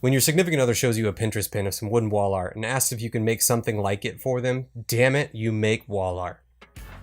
When your significant other shows you a Pinterest pin of some wooden wall art and asks if you can make something like it for them, damn it, you make wall art.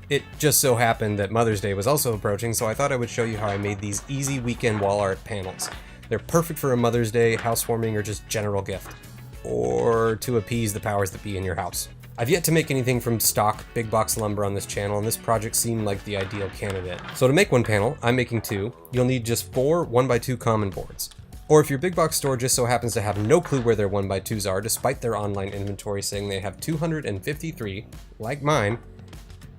It just so happened that Mother's Day was also approaching, so I thought I would show you how I made these easy weekend wall art panels. They're perfect for a Mother's Day, housewarming, or just general gift. Or to appease the powers that be in your house. I've yet to make anything from stock big box lumber on this channel, and this project seemed like the ideal candidate. So to make one panel, I'm making two. You'll need just 4 1x2 common boards. Or if your big box store just so happens to have no clue where their 1x2s are, despite their online inventory saying they have 253, like mine,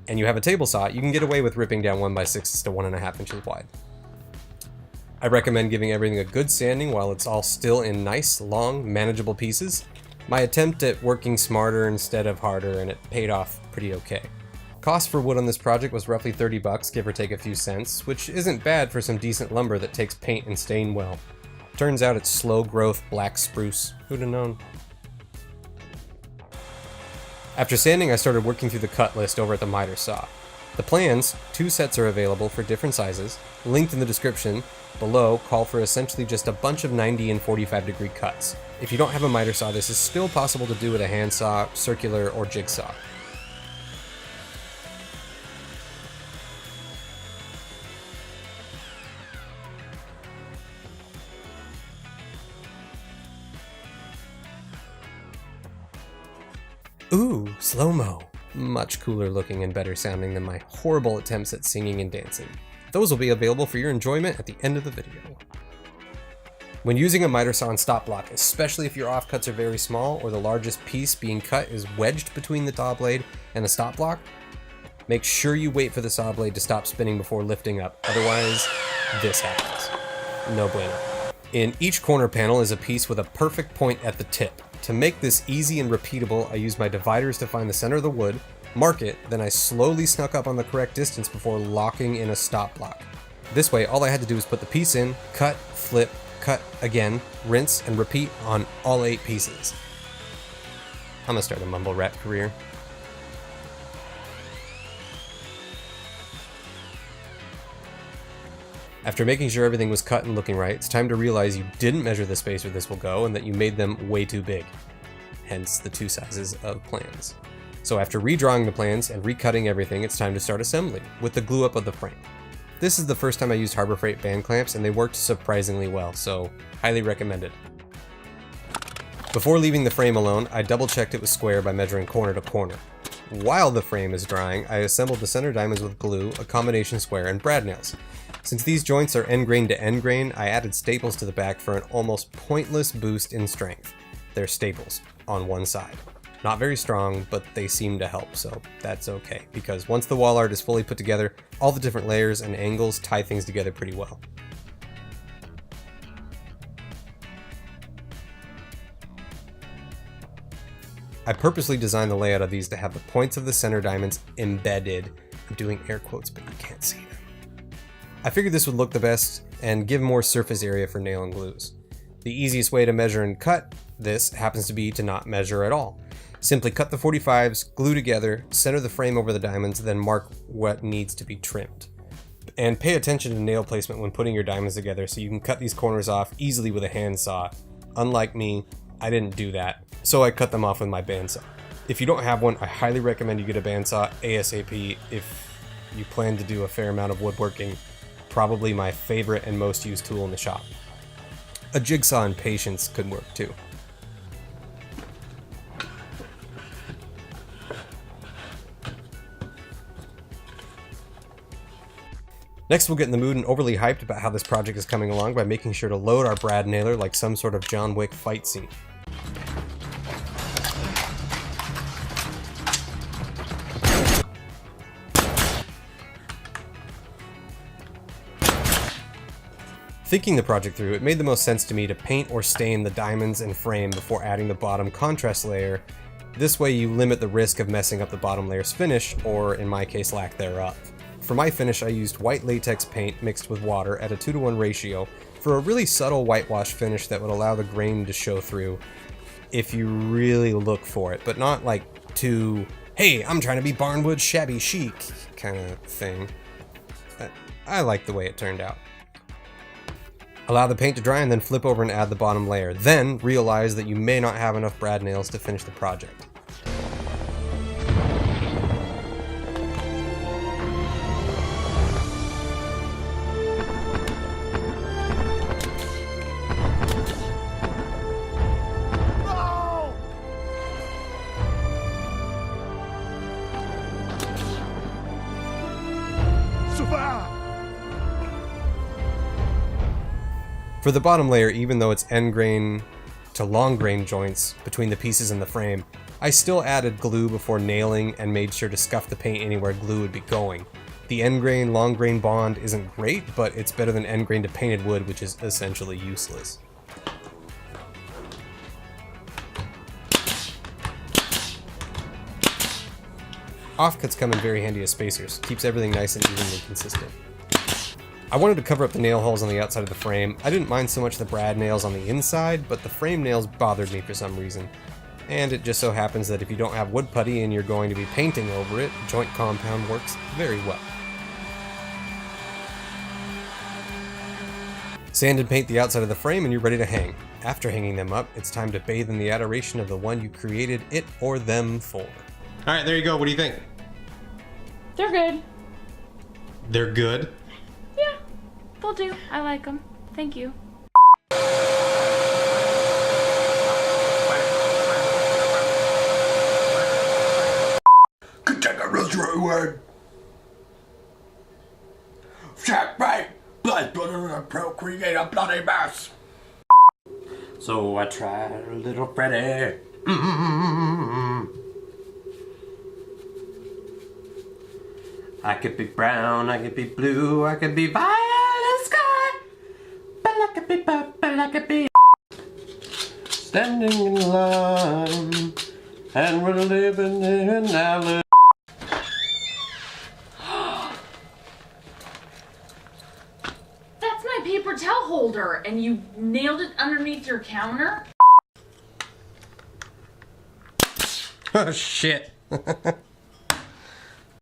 and you have a table saw, you can get away with ripping down 1x6s to 1.5 inches wide. I recommend giving everything a good sanding while it's all still in nice, long, manageable pieces. My attempt at working smarter instead of harder, and it paid off pretty okay. Cost for wood on this project was roughly $30, give or take a few cents, which isn't bad for some decent lumber that takes paint and stain well. Turns out it's slow growth black spruce. Who'd have known? After sanding, I started working through the cut list over at the miter saw. The plans, 2 sets are available for different sizes, linked in the description below, call for essentially just a bunch of 90 and 45 degree cuts. If you don't have a miter saw, this is still possible to do with a handsaw, circular, or jigsaw. Ooh, slow-mo. Much cooler looking and better sounding than my horrible attempts at singing and dancing. Those will be available for your enjoyment at the end of the video. When using a miter saw and stop block, especially if your offcuts are very small or the largest piece being cut is wedged between the saw blade and the stop block, make sure you wait for the saw blade to stop spinning before lifting up, otherwise this happens. No bueno. In each corner panel is a piece with a perfect point at the tip. To make this easy and repeatable, I use my dividers to find the center of the wood, mark it, then I slowly snuck up on the correct distance before locking in a stop block. This way, all I had to do was put the piece in, cut, flip, cut again, rinse, and repeat on all 8 pieces. I'm gonna start a mumble rap career. After making sure everything was cut and looking right, it's time to realize you didn't measure the space where this will go and that you made them way too big. Hence the 2 sizes of plans. So after redrawing the plans and recutting everything, it's time to start assembly with the glue up of the frame. This is the first time I used Harbor Freight band clamps and they worked surprisingly well, so highly recommended. Before leaving the frame alone, I double checked it was square by measuring corner to corner. While the frame is drying, I assembled the center diamonds with glue, a combination square, and brad nails. Since these joints are end grain to end grain, I added staples to the back for an almost pointless boost in strength. They're staples on one side. Not very strong, but they seem to help, so that's okay, because once the wall art is fully put together, all the different layers and angles tie things together pretty well. I purposely designed the layout of these to have the points of the center diamonds embedded. I'm doing air quotes, but you can't see them. I figured this would look the best and give more surface area for nail and glues. The easiest way to measure and cut this happens to be to not measure at all. Simply cut the 45s, glue together, center the frame over the diamonds, then mark what needs to be trimmed. And pay attention to nail placement when putting your diamonds together so you can cut these corners off easily with a handsaw. Unlike me, I didn't do that, so I cut them off with my bandsaw. If you don't have one, I highly recommend you get a bandsaw ASAP if you plan to do a fair amount of woodworking. Probably my favorite and most used tool in the shop. A jigsaw and patience could work too. Next, we'll get in the mood and overly hyped about how this project is coming along by making sure to load our brad nailer like some sort of John Wick fight scene. Thinking the project through, it made the most sense to me to paint or stain the diamonds and frame before adding the bottom contrast layer. This way you limit the risk of messing up the bottom layer's finish, or in my case, lack thereof. For my finish, I used white latex paint mixed with water at a 2:1 ratio for a really subtle whitewash finish that would allow the grain to show through if you really look for it, but not like too, hey, I'm trying to be barnwood shabby chic kind of thing. I like the way it turned out. Allow the paint to dry and then flip over and add the bottom layer. Then realize that you may not have enough brad nails to finish the project. For the bottom layer, even though it's end grain to long grain joints between the pieces and the frame, I still added glue before nailing and made sure to scuff the paint anywhere glue would be going. The end grain long grain bond isn't great, but it's better than end grain to painted wood, which is essentially useless. Offcuts come in very handy as spacers, keeps everything nice and evenly consistent. I wanted to cover up the nail holes on the outside of the frame. I didn't mind so much the brad nails on the inside, but the frame nails bothered me for some reason. And it just so happens that if you don't have wood putty and you're going to be painting over it, joint compound works very well. Sand and paint the outside of the frame and you're ready to hang. After hanging them up, it's time to bathe in the adoration of the one you created it or them for. Alright, there you go. What do you think? They're good. They're good? Yeah, they'll do. I like them. Thank you. Could take a rosary word. Checkmate! Blood brother and procreate a bloody mess. So I tried a little Freddy. I could be brown, I could be blue, I could be violet sky, but I could be purple, I could be standing in line, and we're living in Alice. That's my paper towel holder, and you nailed it underneath your counter? Oh shit.